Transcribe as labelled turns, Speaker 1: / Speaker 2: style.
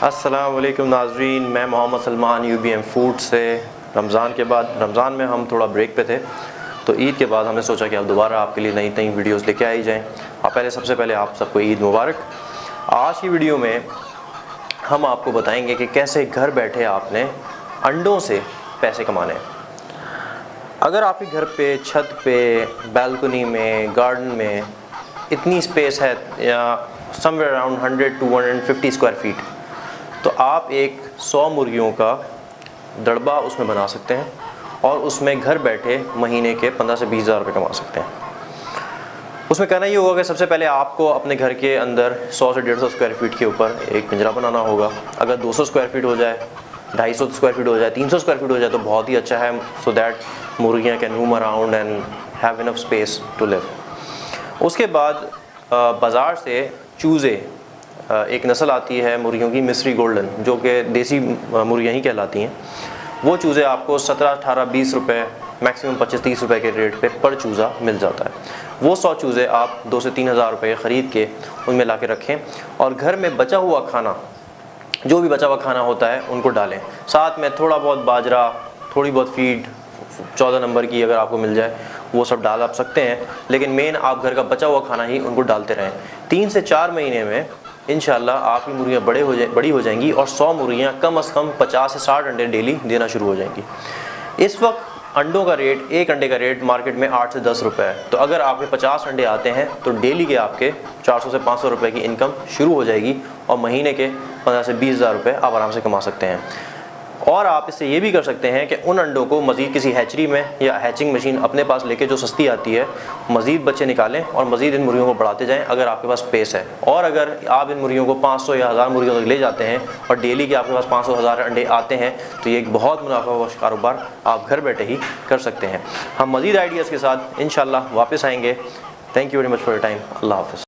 Speaker 1: अस्सलाम वालेकुम नाज़रीन, मैं मोहम्मद सलमान UBM फूड से। रमज़ान के बाद, रमज़ान में हम थोड़ा ब्रेक पे थे, तो ईद के बाद हमने सोचा कि अब दोबारा आपके लिए नई नई वीडियोस लेके आई जाएं। सबसे पहले आप सबको ईद मुबारक। आज की वीडियो में हम आपको बताएंगे कि कैसे घर बैठे आपने अंडों से पैसे कमाने हैं। अगर आपके घर पे, छत पे, बालकनी में, गार्डन में इतनी स्पेस है या somewhere around 100 to 150 square feet, तो आप एक 100 मुर्गियों का दड़बा उसमें बना सकते हैं और उसमें घर बैठे महीने के 15 से 20 हज़ार रुपये कमा सकते हैं। उसमें कहना ये होगा कि सबसे पहले आपको अपने घर के अंदर 100 से 150 स्क्वायर फीट के ऊपर एक पिंजरा बनाना होगा। अगर 200 स्क्वायर फीट हो जाए, 250 स्क्वायर फीट हो जाए, 300 स्क्वायर फीट हो जाए तो बहुत ही अच्छा है, सो दैट मुर्गियाँ can roam around and have enough space to live. उसके बाद बाज़ार से चूज़े, एक नस्ल आती है मुर्गियों की मिस्री गोल्डन, जो कि देसी मुर्गियाँ ही कहलाती हैं। वो चूज़े आपको 17, 18, 20 रुपये, मैक्सिमम 25-30 रुपये के रेट पे पर चूज़ा मिल जाता है। वो 100 चूज़े आप 2 से 3 हज़ार रुपये ख़रीद के उनमें ला के रखें और घर में बचा हुआ खाना, जो भी बचा हुआ खाना होता है, उनको डालें। साथ में थोड़ा बहुत बाजरा, थोड़ी बहुत फीड 14 नंबर की अगर आपको मिल जाए, वो सब डाल आप सकते हैं, लेकिन मेन आप घर का बचा हुआ खाना ही उनको डालते रहें। 3 से 4 महीने में इंशाल्लाह आपकी मुर्गियाँ बड़ी हो जाएंगी और 100 मुर्गियाँ कम से कम 50 से 60 अंडे डेली देना शुरू हो जाएंगी। इस वक्त अंडों का रेट, एक अंडे का रेट मार्केट में 8 से 10 रुपये है। तो अगर आपके 50 अंडे आते हैं तो डेली के आपके 400 से 500 रुपये की इनकम शुरू हो जाएगी और महीने के 15 से 20 हज़ार रुपये आप आराम से कमा सकते हैं। और आप इससे ये भी कर सकते हैं कि उन अंडों को मज़ीद किसी हैचरी में या हैचिंग मशीन अपने पास लेके, जो सस्ती आती है, मज़ीद बच्चे निकालें और मज़ीद इन मुर्गियों को बढ़ाते जाएं अगर आपके पास स्पेस है। और अगर आप इन मुर्गियों को 500 या 1000 मुर्गियों तक ले जाते हैं और डेली के आपके पास 500-1000 अंडे आते हैं, तो ये एक बहुत मुनाफा बख्श कारोबार आप घर बैठे ही कर सकते हैं। हम मज़ीद आइडियाज़ के साथ इंशाल्लाह वापस आएँगे। Thank you very much for your time. अल्लाह हाफ़िज़।